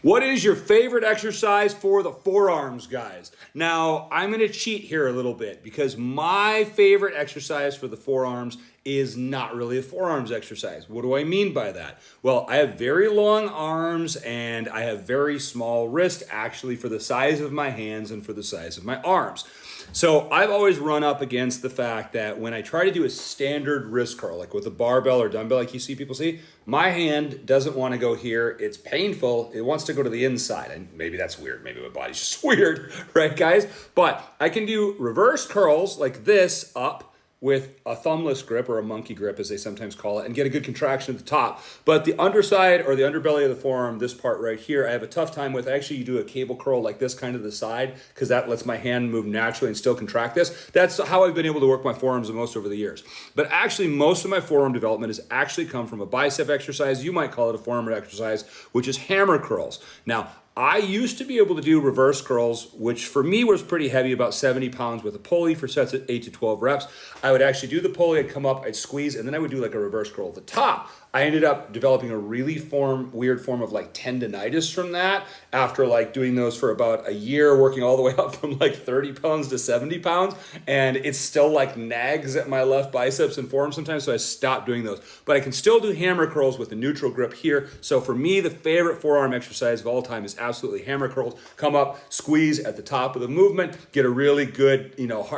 What is your favorite exercise for the forearms, guys? Now, I'm going to cheat here a little bit because my favorite exercise for the forearms is not really a forearms exercise. What do I mean by that? Well, I have very long arms and I have very small wrist, actually, for the size of my hands and for the size of my arms. So I've always run up against the fact that when I try to do a standard wrist curl, like with a barbell or dumbbell like you see people see, my hand doesn't want to go here. It's painful. It wants to go to the inside. And maybe that's weird. Maybe my body's just weird, right, guys? But I can do reverse curls like this up with a thumbless grip or a monkey grip, as they sometimes call it, and get a good contraction at the top. But the underside or the underbelly of the forearm, this part right here, I have a tough time with. Actually, you do a cable curl like this kind of the side because that lets my hand move naturally and still contract this. That's how I've been able to work my forearms the most over the years. But actually, most of my forearm development has actually come from a bicep exercise. You might call it a forearm exercise, which is hammer curls. Now, I used to be able to do reverse curls, which for me was pretty heavy, about 70 pounds with a pulley for sets of 8 to 12 reps. I would actually do the pulley, I'd come up, I'd squeeze, and then I would do like a reverse curl at the top. I ended up developing a really weird form of like tendonitis from that after like doing those for about a year, working all the way up from like 30 pounds to 70 pounds. And it still like nags at my left biceps and forearm sometimes, so I stopped doing those. But I can still do hammer curls with a neutral grip here. So for me, the favorite forearm exercise of all time is absolutely hammer curls. Come up, squeeze at the top of the movement, get a really good,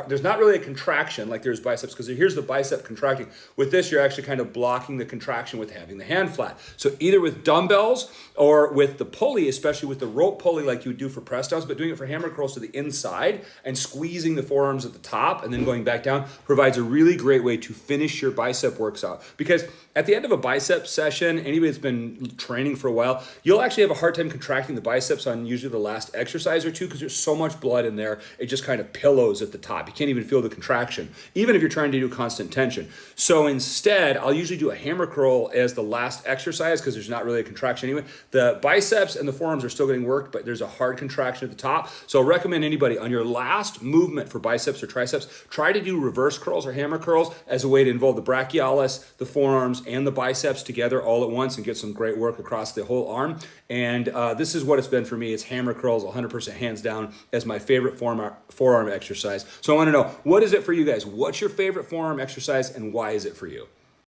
there's not really a contraction like there's biceps, because here's the bicep contracting. With this, you're actually kind of blocking the contraction with having the hand flat. So either with dumbbells or with the pulley, especially with the rope pulley like you would do for press downs, but doing it for hammer curls to the inside and squeezing the forearms at the top and then going back down provides a really great way to finish your bicep works out. Because at the end of a bicep session, anybody that's been training for a while, you'll actually have a hard time contracting the biceps on usually the last exercise or two because there's so much blood in there, it just kind of pillows at the top. You can't even feel the contraction, even if you're trying to do constant tension. So instead, I'll usually do a hammer curl as the last exercise because there's not really a contraction anyway. The biceps and the forearms are still getting worked, but there's a hard contraction at the top. So I'll recommend anybody on your last movement for biceps or triceps, try to do reverse curls or hammer curls as a way to involve the brachialis, the forearms, and the biceps together all at once and get some great work across the whole arm. And this is what it's been for me. It's hammer curls 100% hands down as my favorite forearm exercise. So I want to know, what is it for you guys? What's your favorite forearm exercise and why is it for you?